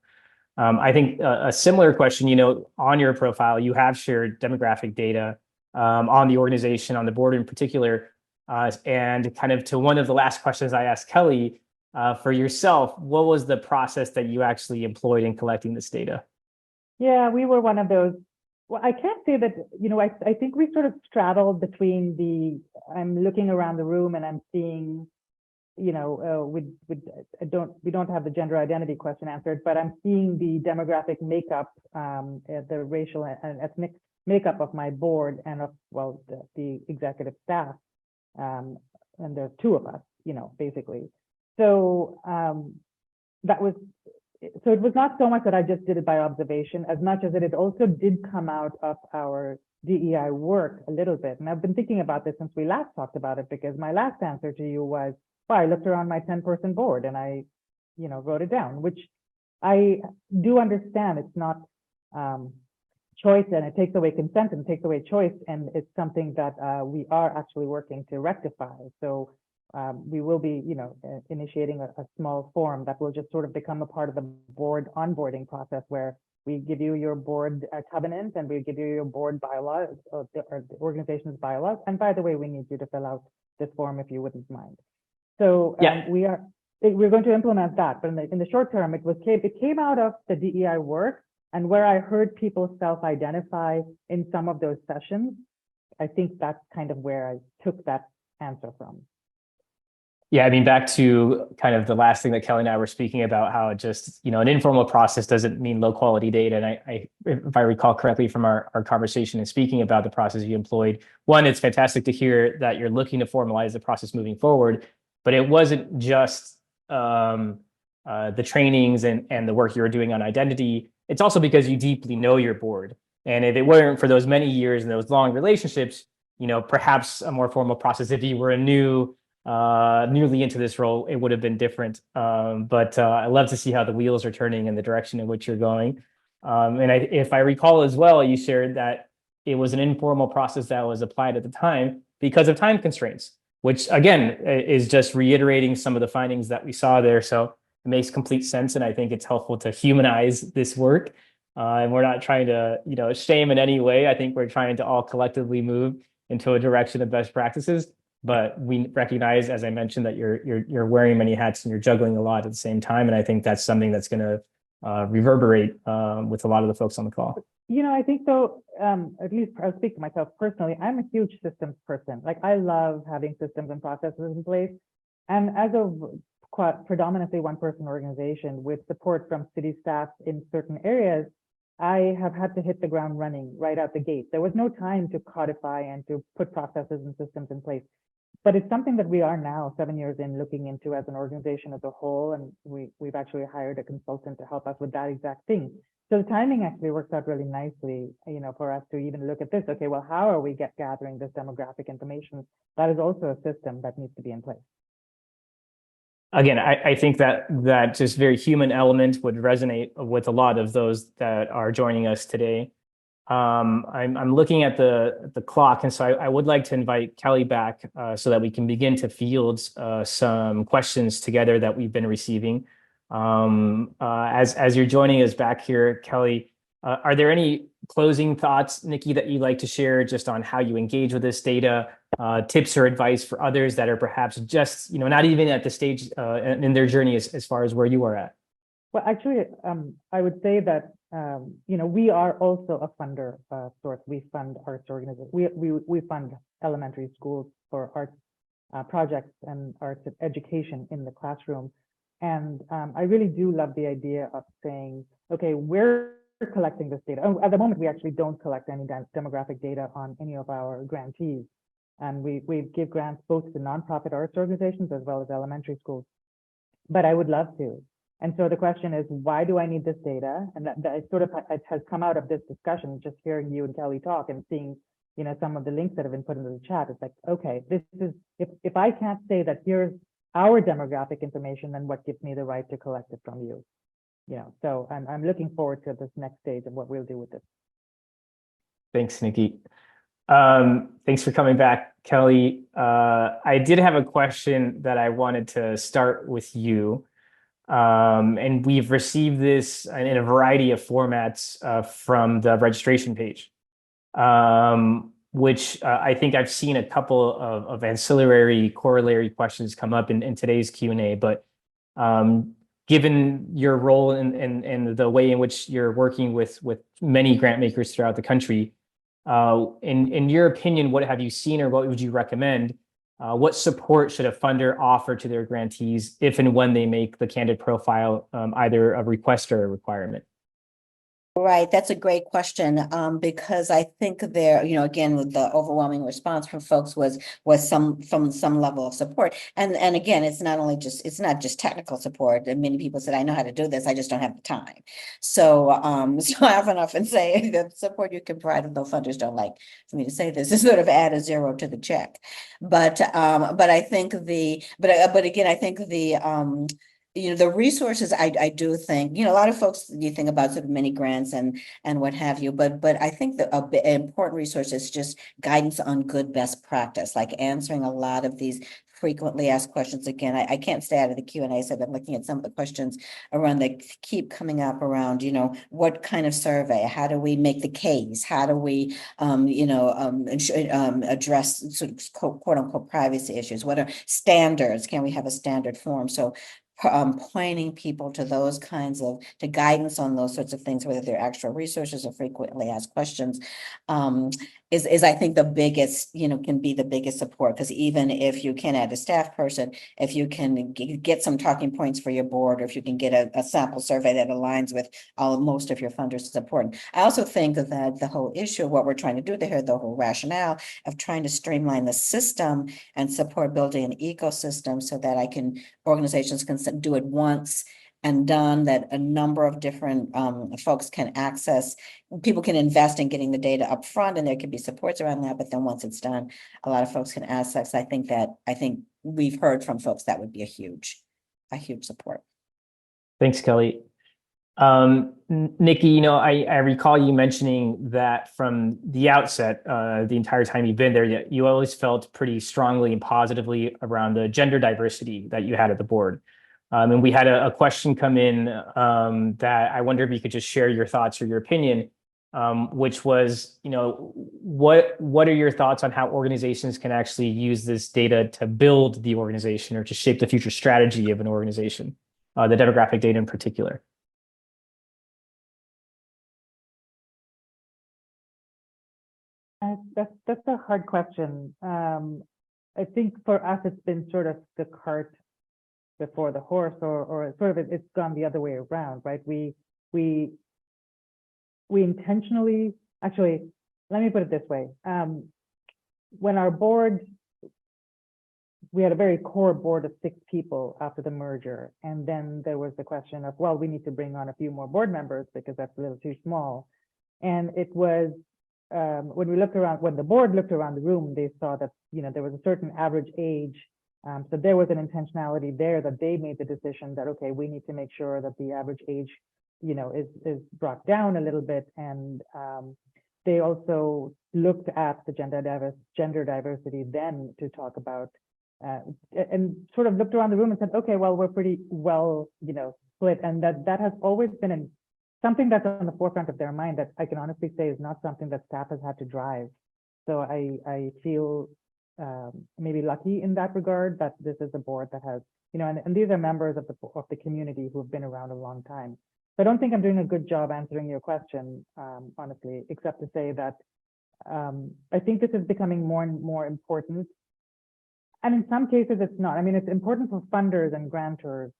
I think a similar question, on your profile, you have shared demographic data on the organization, on the board in particular, and kind of to one of the last questions I asked Kelly, for yourself, what was the process that you actually employed in collecting this data? Yeah, we were one of those. Well, I can't say that, I think we sort of straddled between I'm looking around the room and I'm seeing, we don't have the gender identity question answered, but I'm seeing the demographic makeup, the racial and ethnic makeup of my board and of, the executive staff. And there's two of us, basically. So so it was not so much that I just did it by observation, as much as it also did come out of our DEI work a little bit. And I've been thinking about this since we last talked about it, because my last answer to you was, well, I looked around my 10-person board and I, wrote it down, which I do understand. It's not choice, and it takes away consent and takes away choice. And it's something that we are actually working to rectify. So we will be, initiating a small form that will just sort of become a part of the board onboarding process, where we give you your board covenant and we give you your board bylaws, or the organization's bylaws. And by the way, we need you to fill out this form if you wouldn't mind. So we're going to implement that. But in the short term, it came out of the DEI work, and where I heard people self-identify in some of those sessions. I think that's kind of where I took that answer from. Yeah, I mean, back to kind of the last thing that Kelly and I were speaking about, how it just, an informal process doesn't mean low quality data. And if I recall correctly from our conversation and speaking about the process you employed, one, it's fantastic to hear that you're looking to formalize the process moving forward, but it wasn't just the trainings and the work you were doing on identity. It's also because you deeply know your board. And if it weren't for those many years and those long relationships, perhaps a more formal process, if you were newly into this role, it would have been different. But I love to see how the wheels are turning in the direction in which you're going. If I recall as well, you shared that it was an informal process that was applied at the time because of time constraints, which again is just reiterating some of the findings that we saw there. So It makes complete sense, and I think it's helpful to humanize this work. And we're not trying to, shame in any way. I think we're trying to all collectively move into a direction of best practices. But we recognize, as I mentioned, that you're wearing many hats and you're juggling a lot at the same time. And I think that's something that's going to reverberate with a lot of the folks on the call. I think though, at least I'll speak to myself personally, I'm a huge systems person. Like I love having systems and processes in place. And as a predominantly one-person organization with support from city staff in certain areas, I have had to hit the ground running right out the gate. There was no time to codify and to put processes and systems in place. But it's something that we are now 7 years in looking into as an organization as a whole. And we've actually hired a consultant to help us with that exact thing. So the timing actually works out really nicely, for us to even look at this. Okay, well, how are we gathering this demographic information? That is also a system that needs to be in place. Again, I think that just very human element would resonate with a lot of those that are joining us today. I'm looking at the clock, and so I would like to invite Kelly back so that we can begin to field some questions together that we've been receiving. As you're joining us back here, Kelly, are there any closing thoughts, Nikki, that you'd like to share just on how you engage with this data, tips or advice for others that are perhaps just, not even at the stage in their journey as far as where you are at? Well, actually, I would say that, we are also a funder source. We fund arts organizations. We fund elementary schools for arts projects and arts education in the classroom. And I really do love the idea of saying, okay, we're collecting this data. Oh, at the moment, we actually don't collect any demographic data on any of our grantees. And we give grants both to nonprofit arts organizations as well as elementary schools. But I would love to. And so the question is, why do I need this data? And that sort of has come out of this discussion, just hearing you and Kelly talk and seeing, some of the links that have been put into the chat. It's like, okay, this is, if I can't say that here's our demographic information, then what gives me the right to collect it from you? So I'm looking forward to this next stage of what we'll do with this. Thanks, Nikki. Thanks for coming back, Kelly. I did have a question that I wanted to start with you. And we've received this in a variety of formats from the registration page, which I think I've seen a couple of ancillary corollary questions come up in today's Q&A. But given your role and the way in which you're working with many grant makers throughout the country, in your opinion, what have you seen or what would you recommend? What support should a funder offer to their grantees if and when they make the Candid profile either a request or a requirement? Right, that's a great question, because I think there, again, with the overwhelming response from folks was some level of support, and again, it's not just technical support. And many people said, I know how to do this, I just don't have the time. So so I often say the support you can provide, though funders don't like for me to say this, is sort of add a zero to the check. But I think but again, I think the resources, I do think, a lot of folks, you think about sort of mini grants and what have you, but I think that an important resource is just guidance on good best practice, like answering a lot of these frequently asked questions. Again, I can't stay out of the Q&A, so I've been looking at some of the questions around that keep coming up around, what kind of survey, how do we make the case, how do we, address sort of quote unquote privacy issues, what are standards, can we have a standard form? So pointing people to those kinds to guidance on those sorts of things, whether they're actual resources or frequently asked questions, is I think the biggest, can be the biggest support. Because even if you can add a staff person, if you can get some talking points for your board, or if you can get a sample survey that aligns with most of your funders, is important. I also think that the whole issue of what we're trying to do there, the whole rationale of trying to streamline the system and support building an ecosystem so that organizations can do it once and done, that a number of different folks can access, people can invest in getting the data up front, and there can be supports around that, but then once it's done, a lot of folks can access. I think we've heard from folks that would be a huge support. Thanks, Kelly. Nikki, I recall you mentioning that from the outset, the entire time you've been there, you always felt pretty strongly and positively around the gender diversity that you had at the board. And we had a question come in that I wonder if you could just share your thoughts or your opinion, which was, what are your thoughts on how organizations can actually use this data to build the organization or to shape the future strategy of an organization, the demographic data in particular? That's a hard question. I think for us, it's been sort of the cart before the horse, or sort of it's gone the other way around, right? We intentionally, actually, let me put it this way. When our board, we had a very core board of 6 people after the merger. And then there was the question of, well, we need to bring on a few more board members because that's a little too small. And it was, when the board looked around the room, they saw that, there was a certain average age. So there was an intentionality there that they made the decision that, okay, we need to make sure that the average age, is brought down a little bit. And they also looked at the gender diversity then to talk about, and sort of looked around the room and said, okay, well, we're pretty well, split. And that has always been something that's on the forefront of their mind that I can honestly say is not something that staff has had to drive. So I feel maybe lucky in that regard that this is a board that has, and these are members of the community who have been around a long time. So I don't think I'm doing a good job answering your question, honestly, except to say that I think this is becoming more and more important. And in some cases, it's not. I mean, it's important for funders and grantors,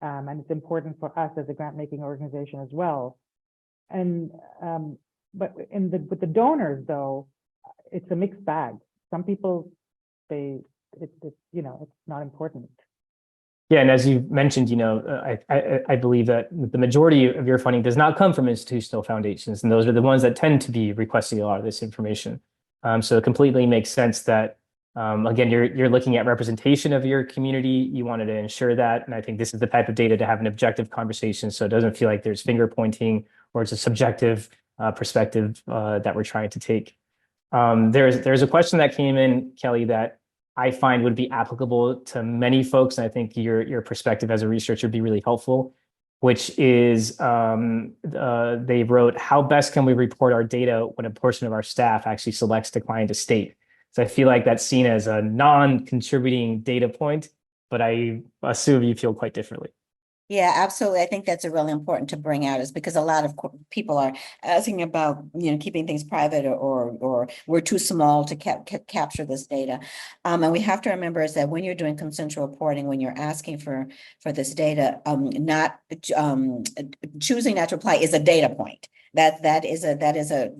and it's important for us as a grant-making organization as well. And but with the donors, though, it's a mixed bag. Some people, it's not important. Yeah, and as you mentioned, I believe that the majority of your funding does not come from institutional foundations, and those are the ones that tend to be requesting a lot of this information. So it completely makes sense that, again, you're looking at representation of your community. You wanted to ensure that, and I think this is the type of data to have an objective conversation, so it doesn't feel like there's finger pointing or it's a subjective perspective that we're trying to take. There's a question that came in, Kelly, that I find would be applicable to many folks, and I think your perspective as a researcher would be really helpful, which is they wrote, how best can we report our data when a portion of our staff actually selects decline to state? So I feel like that's seen as a non-contributing data point, but I assume you feel quite differently. Yeah, absolutely. I think that's a really important to bring out, is because a lot of people are asking about, keeping things private or we're too small to capture this data. And we have to remember is that when you're doing consensual reporting, when you're asking for this data, not choosing not to apply is a data point. That is a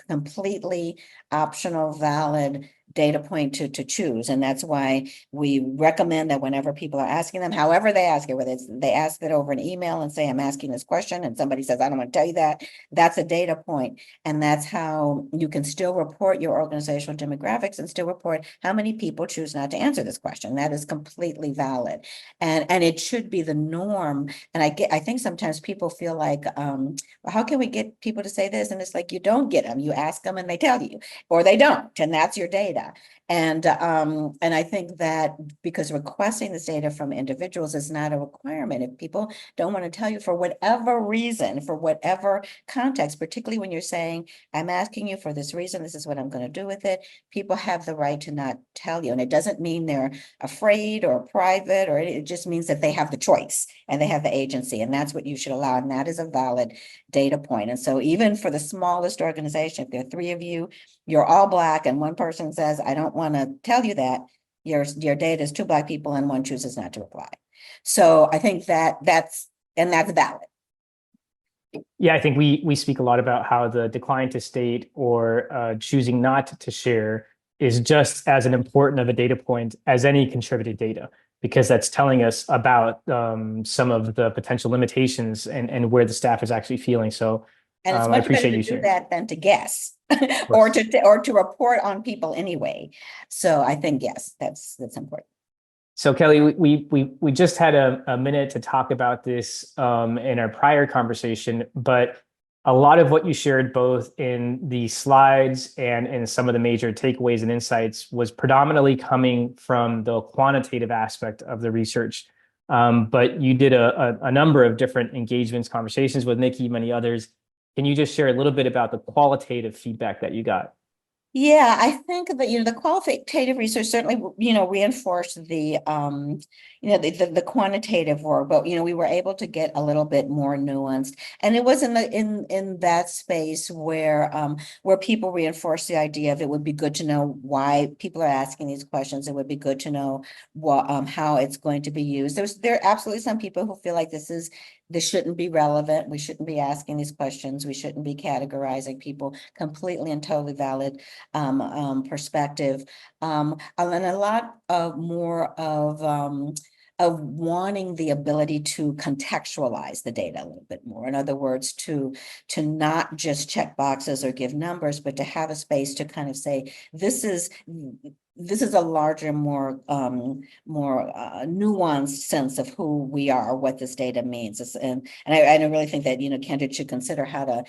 completely optional, valid data point to choose. And that's why we recommend that whenever people are asking them, however they ask it, whether it's they ask it over an email and say, I'm asking this question, and somebody says, I don't want to tell you that, that's a data point. And that's how you can still report your organizational demographics and still report how many people choose not to answer this question. That is completely valid. And it should be the norm. And I think sometimes people feel like, well, how can we get people to say this? And it's like, you don't get them. You ask them and they tell you, or they don't, and that's your data. And I think that because requesting this data from individuals is not a requirement. If people don't want to tell you for whatever reason, for whatever context, particularly when you're saying, I'm asking you for this reason, this is what I'm going to do with it, people have the right to not tell you. And it doesn't mean they're afraid or private, or it just means that they have the choice and they have the agency, and that's what you should allow. And that is a valid data point. And so even for the smallest organization, if there are 3 of you, you're all Black, and one person says, I don't want to tell you that, your data is 2 Black people and one chooses not to reply. So I think that's valid. Yeah, I think we speak a lot about how the decline to state or choosing not to share is just as an important of a data point as any contributed data, because that's telling us about some of the potential limitations and where the staff is actually feeling. So and it's I much better appreciate to you do sharing that than to guess or to report on people anyway. So I think, yes, that's important. So Kelly, we just had a minute to talk about this in our prior conversation, but a lot of what you shared both in the slides and in some of the major takeaways and insights was predominantly coming from the quantitative aspect of the research. But you did a number of different engagements, conversations with Nikki, many others. Can you just share a little bit about the qualitative feedback that you got? Yeah, I think that, the qualitative research certainly, reinforced the quantitative work, but, we were able to get a little bit more nuanced. And it was in that space where people reinforced the idea of it would be good to know why people are asking these questions. It would be good to know what, how it's going to be used. There are absolutely some people who feel like this shouldn't be relevant. We shouldn't be asking these questions. We shouldn't be categorizing people. Completely and totally valid perspective. And a lot of more of wanting the ability to contextualize the data a little bit more. In other words, to not just check boxes or give numbers, but to have a space to kind of say, this is a larger, more nuanced sense of who we are, what this data means. And I really think that, Candid should consider how to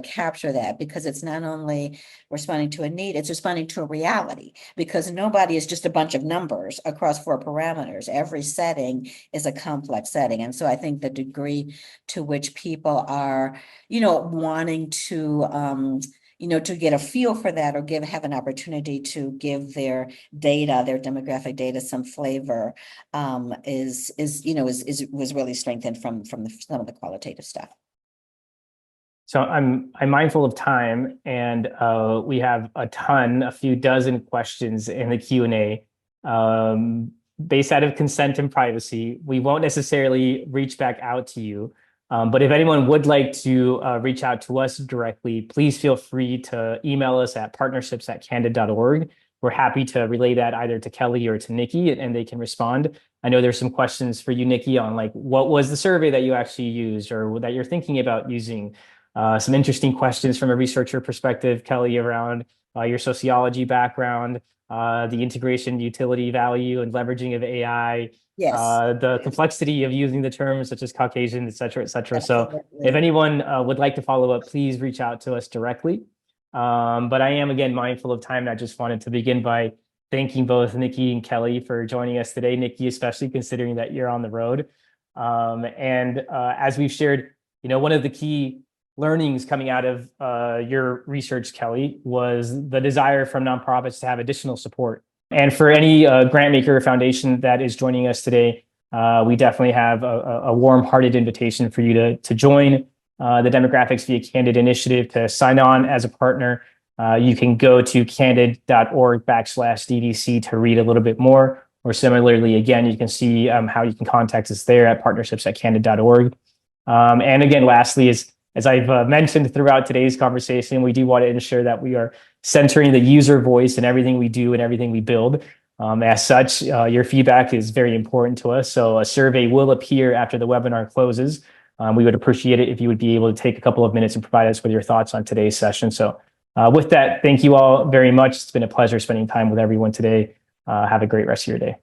capture that, because it's not only responding to a need, it's responding to a reality, because nobody is just a bunch of numbers across 4 parameters. Every setting is a complex setting. And so I think the degree to which people are, wanting to get a feel for that, or have an opportunity to give their data, their demographic data, some flavor, was really strengthened from some of the qualitative stuff. So I'm mindful of time, and we have a few dozen questions in the Q&A. Based out of consent and privacy, we won't necessarily reach back out to you. But if anyone would like to reach out to us directly, please feel free to email us at partnerships@candid.org. We're happy to relay that either to Kelly or to Nikki, and they can respond. I know there's some questions for you, Nikki, on like what was the survey that you actually used or that you're thinking about using. Some interesting questions from a researcher perspective, Kelly, around your sociology background, the integration, utility value, and leveraging of AI. Yes. The complexity of using the terms such as Caucasian, et cetera, et cetera. So Absolutely. if anyone would like to follow up, please reach out to us directly. But I am, again, mindful of time. And I just wanted to begin by thanking both Nikki and Kelly for joining us today. Nikki, especially considering that you're on the road. As we've shared, one of the key learnings coming out of your research, Kelly, was the desire from nonprofits to have additional support. And for any grant maker or foundation that is joining us today, we definitely have a warm-hearted invitation for you to join the Demographics via Candid initiative, to sign on as a partner. You can go to candid.org/DVC to read a little bit more. Or similarly, again, you can see how you can contact us there at partnerships@candid.org. And again, lastly, as I've mentioned throughout today's conversation, we do want to ensure that we are centering the user voice in everything we do and everything we build. As such, your feedback is very important to us. So a survey will appear after the webinar closes. We would appreciate it if you would be able to take a couple of minutes and provide us with your thoughts on today's session. So with that, thank you all very much. It's been a pleasure spending time with everyone today. Have a great rest of your day.